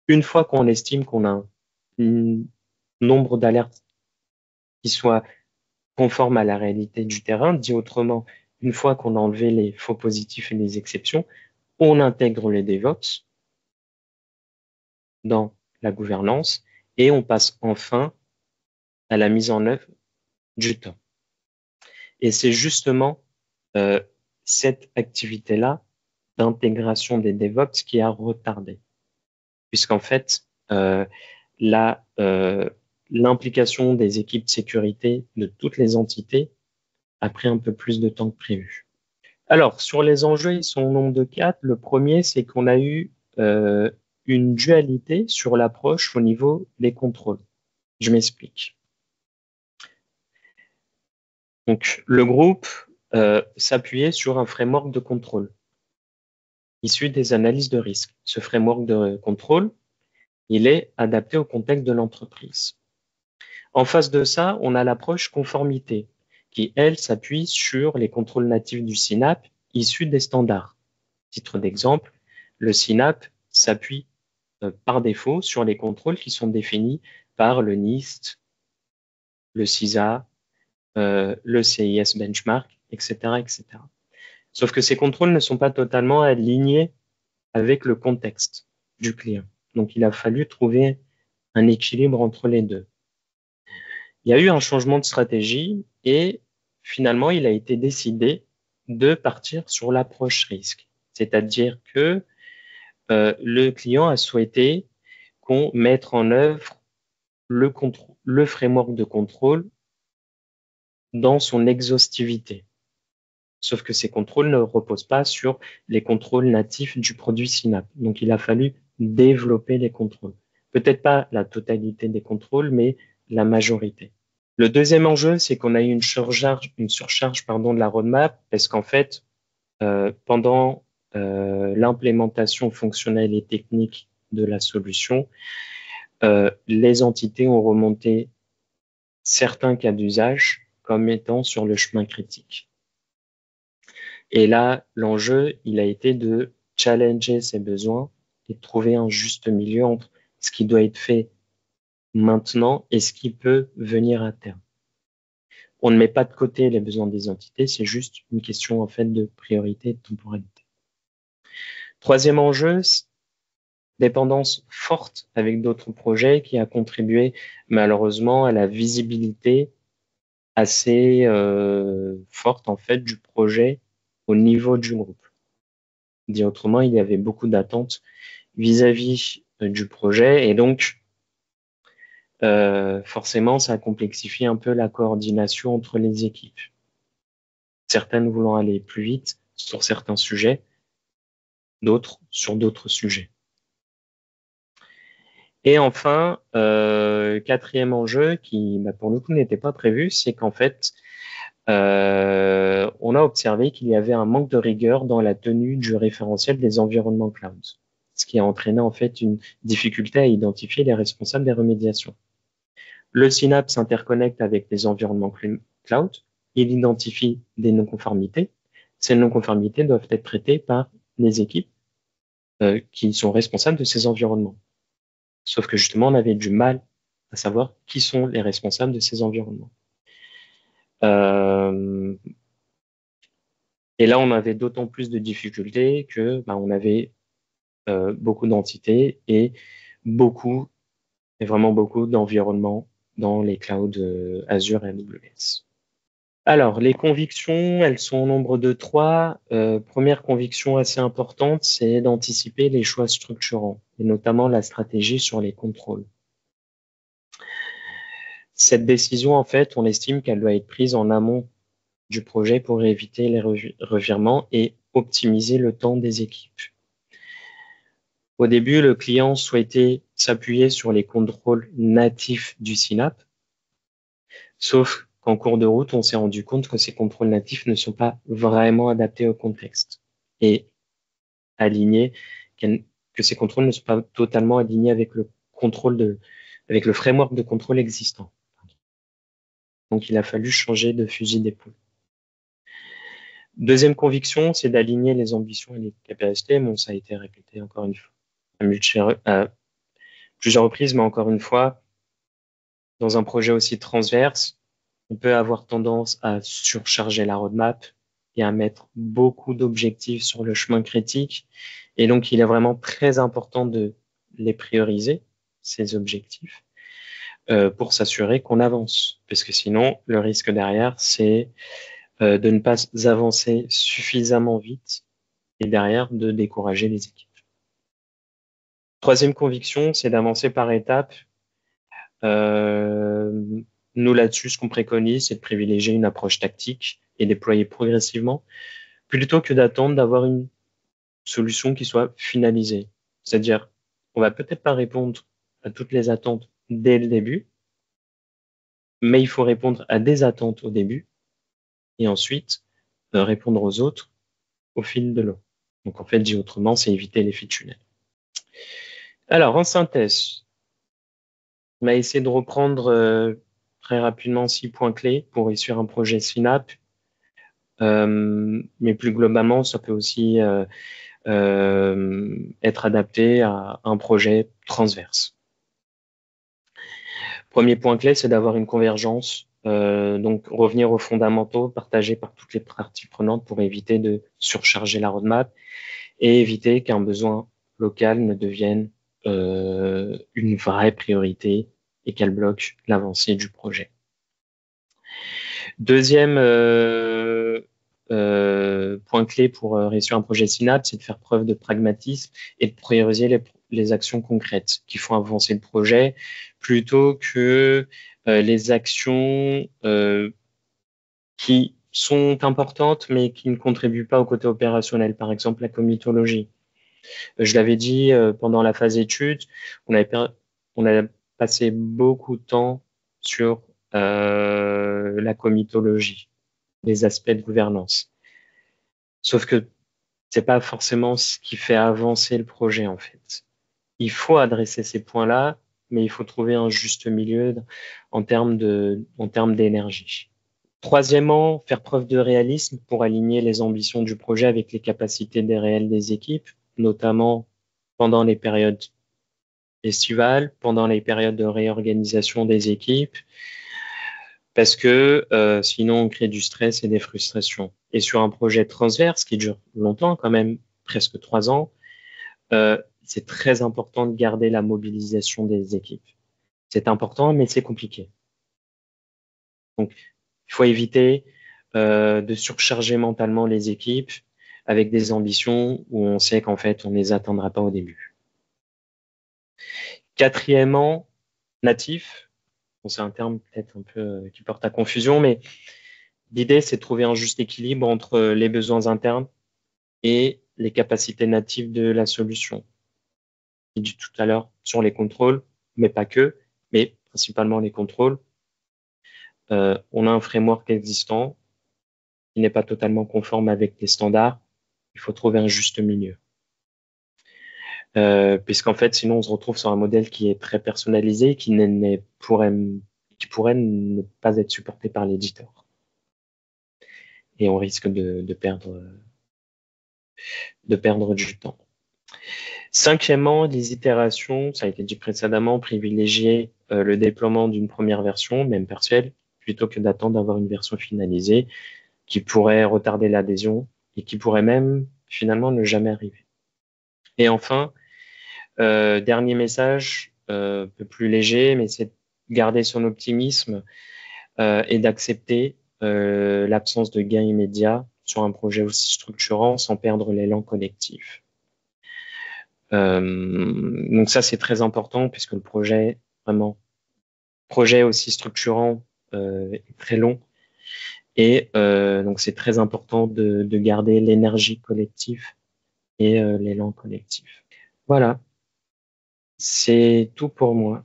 Une fois qu'on estime qu'on a un nombre d'alertes qui soit conforme à la réalité du terrain, dit autrement, une fois qu'on a enlevé les faux positifs et les exceptions, on intègre les DevOps dans la gouvernance et on passe enfin à la mise en œuvre du temps. Et c'est justement cette activité-là d'intégration des DevOps qui a retardé, puisqu'en fait, l'implication des équipes de sécurité de toutes les entités a pris un peu plus de temps que prévu. Alors, sur les enjeux, ils sont au nombre de 4. Le premier, c'est qu'on a eu une dualité sur l'approche au niveau des contrôles. Je m'explique. Donc, le groupe s'appuyait sur un framework de contrôle issu des analyses de risque. Ce framework de contrôle, il est adapté au contexte de l'entreprise. En face de ça, on a l'approche conformité, qui, elle, s'appuie sur les contrôles natifs du Synapse issus des standards. Titre d'exemple, le Synapse s'appuie par défaut sur les contrôles qui sont définis par le NIST, le CISA, le CIS Benchmark, etc., etc. Sauf que ces contrôles ne sont pas totalement alignés avec le contexte du client. Donc, il a fallu trouver un équilibre entre les deux. Il y a eu un changement de stratégie et finalement, il a été décidé de partir sur l'approche risque. C'est-à-dire que le client a souhaité qu'on mette en œuvre le framework de contrôle dans son exhaustivité. Sauf que ces contrôles ne reposent pas sur les contrôles natifs du produit Synapse. Donc, il a fallu développer les contrôles. Peut-être pas la totalité des contrôles, mais la majorité. Le deuxième enjeu, c'est qu'on a eu une surcharge de la roadmap, parce qu'en fait, pendant l'implémentation fonctionnelle et technique de la solution, les entités ont remonté certains cas d'usage comme étant sur le chemin critique. Et là, l'enjeu, il a été de challenger ces besoins et de trouver un juste milieu entre ce qui doit être fait maintenant et ce qui peut venir à terme. On ne met pas de côté les besoins des entités, c'est juste une question en fait de priorité et de temporalité. Troisième enjeu, dépendance forte avec d'autres projets qui a contribué malheureusement à la visibilité assez forte en fait du projet au niveau du groupe. Dit autrement, il y avait beaucoup d'attentes vis-à-vis du projet et donc forcément ça complexifie un peu la coordination entre les équipes. Certaines voulant aller plus vite sur certains sujets, d'autres sur d'autres sujets. Et enfin, quatrième enjeu qui, pour le coup, n'était pas prévu, c'est qu'en fait, on a observé qu'il y avait un manque de rigueur dans la tenue du référentiel des environnements cloud, ce qui a entraîné en fait une difficulté à identifier les responsables des remédiations. Le Synapse s'interconnecte avec les environnements cloud, il identifie des non-conformités. Ces non-conformités doivent être traitées par les équipes qui sont responsables de ces environnements. Sauf que justement, on avait du mal à savoir qui sont les responsables de ces environnements. Et là, on avait d'autant plus de difficultés que on avait beaucoup d'entités et vraiment beaucoup d'environnements dans les clouds Azure et AWS. Alors, les convictions, elles sont au nombre de 3. Première conviction assez importante, c'est d'anticiper les choix structurants, et notamment la stratégie sur les contrôles. Cette décision, en fait, on estime qu'elle doit être prise en amont du projet pour éviter les revirements et optimiser le temps des équipes. Au début, le client souhaitait s'appuyer sur les contrôles natifs du Synapse, sauf qu'en cours de route, on s'est rendu compte que ces contrôles natifs ne sont pas vraiment adaptés au contexte et alignés, que ces contrôles ne sont pas totalement alignés avec le framework de contrôle existant. Donc, il a fallu changer de fusil d'épaule. Deuxième conviction, c'est d'aligner les ambitions et les capacités. Bon, ça a été répété encore une fois à plusieurs reprises, mais encore une fois, dans un projet aussi transverse, on peut avoir tendance à surcharger la roadmap et à mettre beaucoup d'objectifs sur le chemin critique. Et donc, il est vraiment très important de les prioriser, ces objectifs, pour s'assurer qu'on avance. Parce que sinon, le risque derrière, c'est de ne pas avancer suffisamment vite et derrière de décourager les équipes. Troisième conviction, c'est d'avancer par étapes. Nous, là-dessus, ce qu'on préconise, c'est de privilégier une approche tactique et déployer progressivement, plutôt que d'attendre d'avoir une solution qui soit finalisée. C'est-à-dire, on va peut-être pas répondre à toutes les attentes dès le début, mais il faut répondre à des attentes au début et ensuite répondre aux autres au fil de l'eau. Donc, en fait, dit autrement, c'est éviter l'effet tunnel. Alors, en synthèse, on va essayer de reprendre très rapidement 6 points clés pour réussir un projet Synapse. Mais plus globalement, ça peut aussi être adapté à un projet transverse. Premier point clé, c'est d'avoir une convergence, donc revenir aux fondamentaux partagés par toutes les parties prenantes pour éviter de surcharger la roadmap et éviter qu'un besoin local ne devienne une vraie priorité et qu'elle bloque l'avancée du projet. Deuxième point clé pour réussir un projet Synapse, c'est de faire preuve de pragmatisme et de prioriser les actions concrètes qui font avancer le projet plutôt que les actions qui sont importantes, mais qui ne contribuent pas au côté opérationnel. Par exemple, la comitologie. Je l'avais dit pendant la phase études, on a passé beaucoup de temps sur la comitologie, les aspects de gouvernance. Sauf que c'est pas forcément ce qui fait avancer le projet, en fait. Il faut adresser ces points-là, mais il faut trouver un juste milieu en termes d'énergie. Troisièmement, faire preuve de réalisme pour aligner les ambitions du projet avec les capacités réelles des équipes, notamment pendant les périodes estivales, pendant les périodes de réorganisation des équipes, parce que sinon on crée du stress et des frustrations. Et sur un projet transverse qui dure longtemps, quand même presque 3 ans, c'est très important de garder la mobilisation des équipes. C'est important, mais c'est compliqué. Donc, il faut éviter de surcharger mentalement les équipes avec des ambitions où on sait qu'en fait, on ne les atteindra pas au début. Quatrièmement, natif. Bon, c'est un terme peut-être un peu qui porte à confusion, mais l'idée, c'est de trouver un juste équilibre entre les besoins internes et les capacités natives de la solution. J'ai dit tout à l'heure sur les contrôles, mais pas que, mais principalement les contrôles. On a un framework existant qui n'est pas totalement conforme avec les standards. Il faut trouver un juste milieu. Puisqu'en fait, sinon, on se retrouve sur un modèle qui est très personnalisé, qui pourrait ne pas être supporté par l'éditeur. Et on risque de perdre du temps. Cinquièmement, les itérations, ça a été dit précédemment, privilégier le déploiement d'une première version, même partielle, plutôt que d'attendre d'avoir une version finalisée qui pourrait retarder l'adhésion et qui pourrait même finalement ne jamais arriver. Et enfin, dernier message, un peu plus léger, mais c'est de garder son optimisme et d'accepter l'absence de gain immédiat sur un projet aussi structurant sans perdre l'élan collectif. Donc ça, c'est très important puisque le projet aussi structurant est très long. Et donc, c'est très important de garder l'énergie collective et l'élan collectif. Voilà, c'est tout pour moi.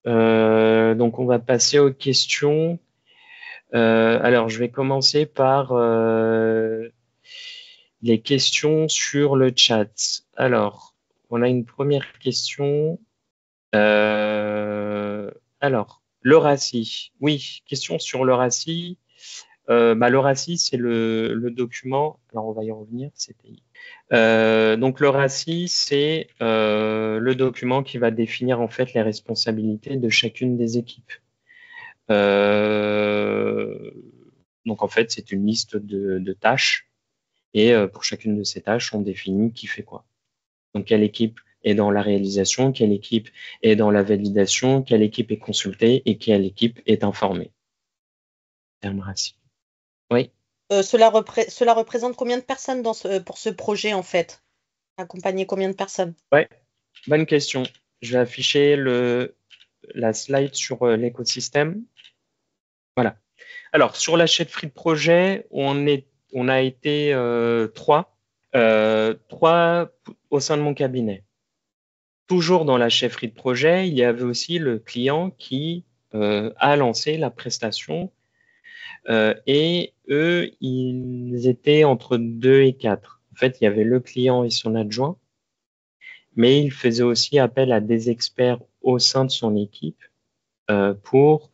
Donc, on va passer aux questions. Alors, je vais commencer par les questions sur le chat. Alors, on a une première question. Alors, l'Eurasie. Oui, question sur l'Eurasie. L'Eurasie, c'est le document. Alors, on va y revenir. Donc, l'Eurasie, c'est le document qui va définir en fait les responsabilités de chacune des équipes. Donc, en fait, c'est une liste de tâches et pour chacune de ces tâches, on définit qui fait quoi. Donc, quelle équipe est dans la réalisation, quelle équipe est dans la validation, quelle équipe est consultée et quelle équipe est informée. Terme RACI. Oui. Cela représente combien de personnes pour ce projet, en fait? Accompagner combien de personnes? Ouais, bonne question. Je vais afficher la slide sur l'écosystème. Voilà. Alors, sur la chefferie de projet, on a été 3 au sein de mon cabinet. Toujours dans la chefferie de projet, il y avait aussi le client qui a lancé la prestation et eux, ils étaient entre 2 et 4. En fait, il y avait le client et son adjoint, mais il faisait aussi appel à des experts au sein de son équipe pour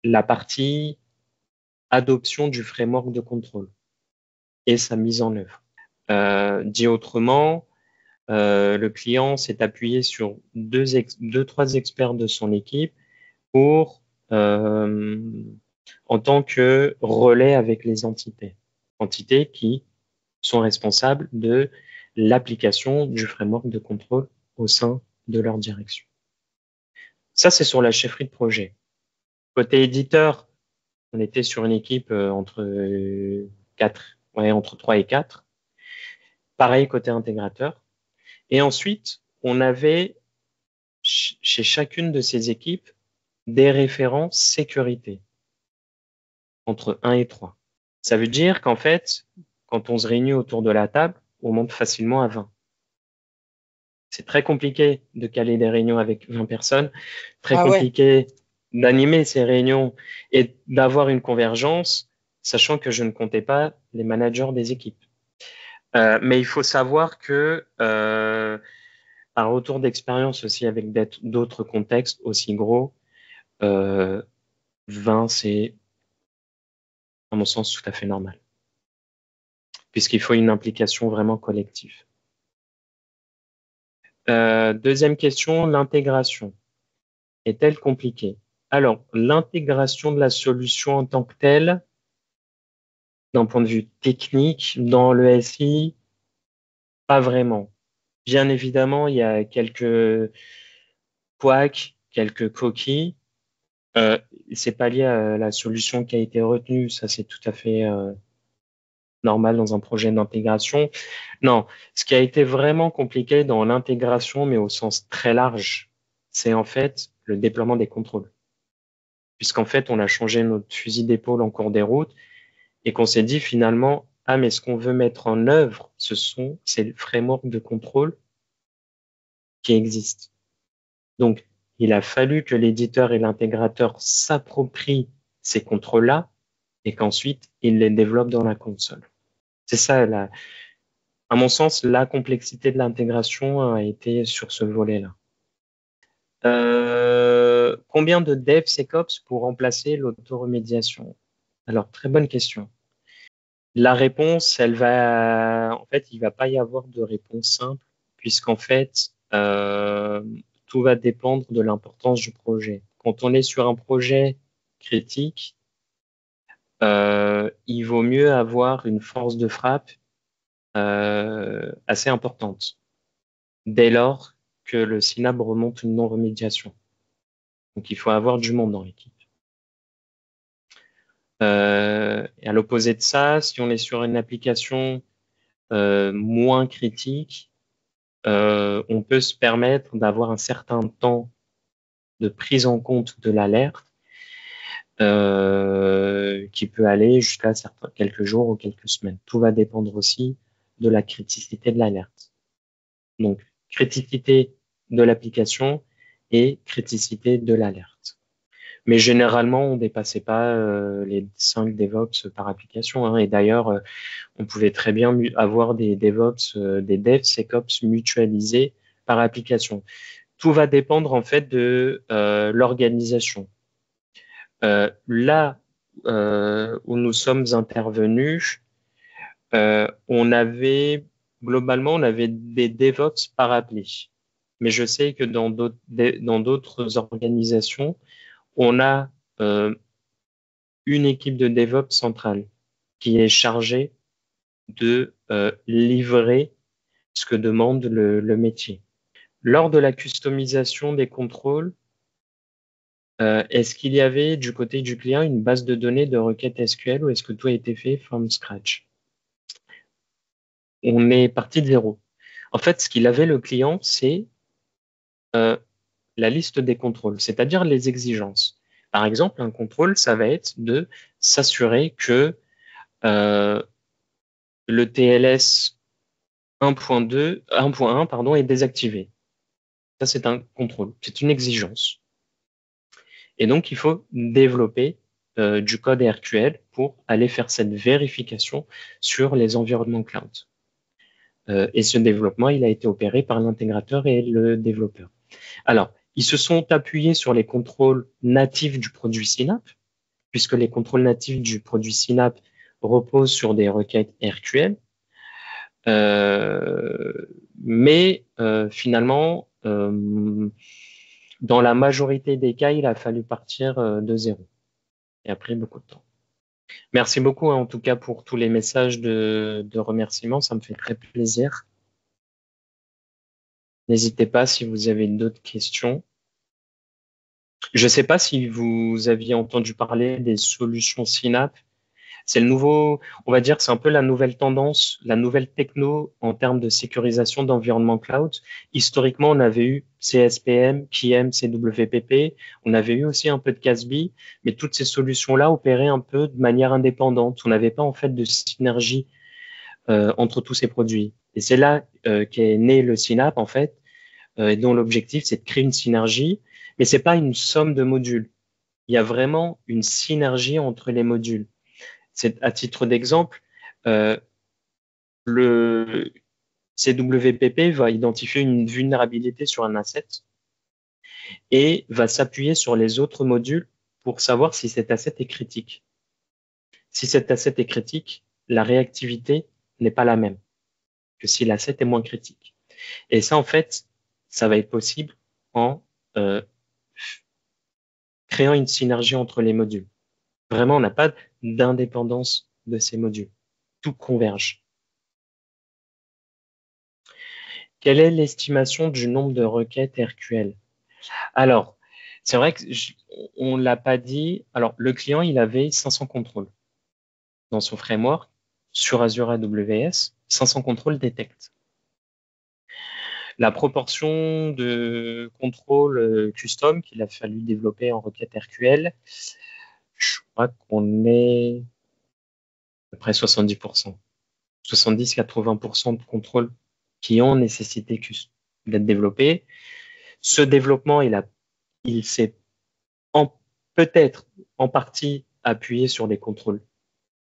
la partie adoption du framework de contrôle et sa mise en œuvre. Dit autrement, le client s'est appuyé sur trois experts de son équipe pour en tant que relais avec les entités qui sont responsables de l'application du framework de contrôle au sein de leur direction. Ça, c'est sur la chefferie de projet. Côté éditeur, on était sur une équipe entre 3 et 4. Pareil côté intégrateur. Et ensuite, on avait chez chacune de ces équipes des référents sécurité. entre 1 et 3. Ça veut dire qu'en fait, quand on se réunit autour de la table, on monte facilement à 20. C'est très compliqué de caler des réunions avec 20 personnes, très Ah ouais. compliqué d'animer ces réunions et d'avoir une convergence, sachant que je ne comptais pas les managers des équipes. Mais il faut savoir que par retour d'expérience aussi avec d'autres contextes aussi gros, 20, c'est à mon sens tout à fait normal, puisqu'il faut une implication vraiment collective. Deuxième question, l'intégration est-elle compliquée? Alors, l'intégration de la solution en tant que telle, d'un point de vue technique, dans le SI, pas vraiment. Bien évidemment, il y a quelques couacs, quelques coquilles. Euh, c'est pas lié à la solution qui a été retenue, ça c'est tout à fait normal dans un projet d'intégration. Non, ce qui a été vraiment compliqué dans l'intégration, mais au sens très large, c'est en fait le déploiement des contrôles. Puisqu'en fait, on a changé notre fusil d'épaule en cours des routes et qu'on s'est dit finalement, ah, mais ce qu'on veut mettre en œuvre, c'est le framework de contrôle qui existe. Donc, il a fallu que l'éditeur et l'intégrateur s'approprient ces contrôles-là et qu'ensuite, ils les développent dans la console. C'est ça, à mon sens, la complexité de l'intégration a été sur ce volet-là. Combien de DevSecOps pour remplacer l'autoremédiation? Alors, très bonne question. La réponse, en fait, il va pas y avoir de réponse simple, puisqu'en fait, tout va dépendre de l'importance du projet. Quand on est sur un projet critique, il vaut mieux avoir une force de frappe assez importante, dès lors que le Synapse remonte une non-remédiation. Donc, il faut avoir du monde dans l'équipe. Et à l'opposé de ça, si on est sur une application moins critique, on peut se permettre d'avoir un certain temps de prise en compte de l'alerte qui peut aller jusqu'à quelques jours ou quelques semaines. Tout va dépendre aussi de la criticité de l'alerte. Donc, criticité de l'application et criticité de l'alerte. Mais généralement, on dépassait pas les 5 DevOps par application. Hein. Et d'ailleurs, on pouvait très bien avoir des DevOps, des DevSecOps mutualisés par application. Tout va dépendre en fait de l'organisation. Là où nous sommes intervenus, globalement, on avait des DevOps par appli. Mais je sais que dans d'autres organisations, on a une équipe de DevOps centrale qui est chargée de livrer ce que demande le métier. Lors de la customisation des contrôles, est-ce qu'il y avait du côté du client une base de données de requêtes SQL ou est-ce que tout a été fait from scratch? On est parti de zéro. En fait, ce qu'il avait le client, c'est la liste des contrôles, c'est-à-dire les exigences. Par exemple, un contrôle, ça va être de s'assurer que le TLS 1.1 pardon, est désactivé. Ça, c'est un contrôle, c'est une exigence. Et donc, il faut développer du code RQL pour aller faire cette vérification sur les environnements cloud. Et ce développement, il a été opéré par l'intégrateur et le développeur. Alors, ils se sont appuyés sur les contrôles natifs du produit Synapse, puisque les contrôles natifs du produit Synapse reposent sur des requêtes RQL. Mais finalement, dans la majorité des cas, il a fallu partir de zéro. Et après, beaucoup de temps. Merci beaucoup, hein, en tout cas, pour tous les messages de remerciements. Ça me fait très plaisir. N'hésitez pas si vous avez d'autres questions. Je ne sais pas si vous aviez entendu parler des solutions Synapse. c'est le nouveau, on va dire que c'est un peu la nouvelle tendance, la nouvelle techno en termes de sécurisation d'environnement cloud. Historiquement, on avait eu CSPM, KIEM, CWPP, on avait eu aussi un peu de CASB, mais toutes ces solutions-là opéraient un peu de manière indépendante. On n'avait pas en fait de synergie entre tous ces produits. Et c'est là qu'est né le Synapse en fait, et dont l'objectif c'est de créer une synergie, mais c'est pas une somme de modules. Il y a vraiment une synergie entre les modules. C'est à titre d'exemple, euh, le CWPP va identifier une vulnérabilité sur un asset et va s'appuyer sur les autres modules pour savoir si cet asset est critique. Si cet asset est critique, la réactivité n'est pas la même que si l'asset est moins critique. Et ça, en fait, ça va être possible en euh, créant une synergie entre les modules. Vraiment, on n'a pas d'indépendance de ces modules. Tout converge. Quelle est l'estimation du nombre de requêtes RQL? Alors, c'est vrai que on l'a pas dit. Alors, le client, il avait 500 contrôles dans son framework sur Azure AWS, 500 contrôles detect. La proportion de contrôles custom qu'il a fallu développer en requête RQL, je crois qu'on est à peu près 70%. 70-80% de contrôles qui ont nécessité d'être développés. Ce développement, il s'est peut-être en partie appuyé sur les contrôles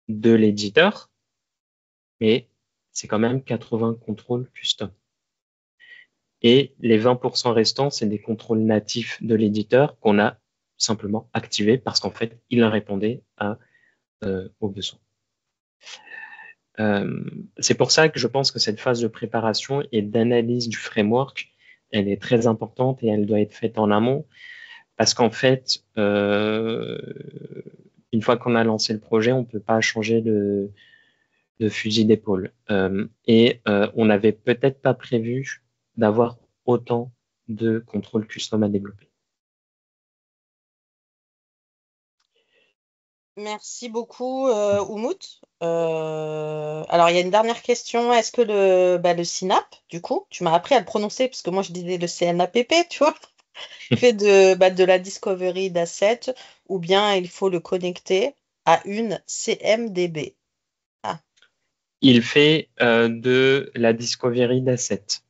de l'éditeur, mais c'est quand même 80 contrôles custom. Et les 20% restants, c'est des contrôles natifs de l'éditeur qu'on a simplement activés parce qu'en fait, il répondait aux besoins. C'est pour ça que je pense que cette phase de préparation et d'analyse du framework, elle est très importante et elle doit être faite en amont parce qu'en fait, une fois qu'on a lancé le projet, on ne peut pas changer de fusil d'épaule. On n'avait peut-être pas prévu d'avoir autant de contrôles custom à développer. Merci beaucoup, Oumout. Alors, il y a une dernière question. Est-ce que le Synapse, du coup, tu m'as appris à le prononcer, parce que moi, je disais le CNAPP, tu vois, fait de la discovery d'assets, ou bien il faut le connecter à une CMDB? Ah, Il fait de la discovery d'assets,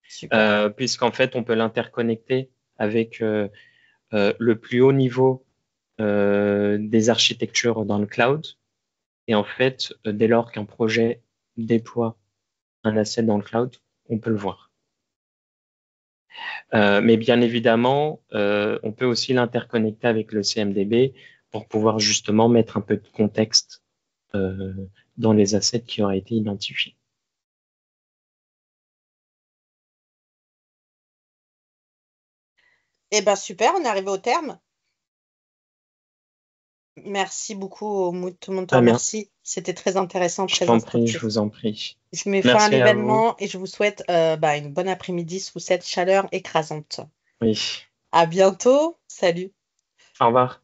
super. puisqu'en fait, on peut l'interconnecter avec le plus haut niveau des architectures dans le cloud. Et en fait, dès lors qu'un projet déploie un asset dans le cloud, on peut le voir. Mais bien évidemment, on peut aussi l'interconnecter avec le CMDB pour pouvoir justement mettre un peu de contexte dans les assets qui auraient été identifiés. Eh ben super, on est arrivé au terme. Merci beaucoup, Oumout, tout le monde te Très bien. remercie. C'était très intéressant, Je très t'en prie, je instructif. vous en prie. Je mets fin à Merci à vous. l'événement et je vous souhaite une bonne après-midi sous cette chaleur écrasante. Oui. À bientôt. Salut. Au revoir.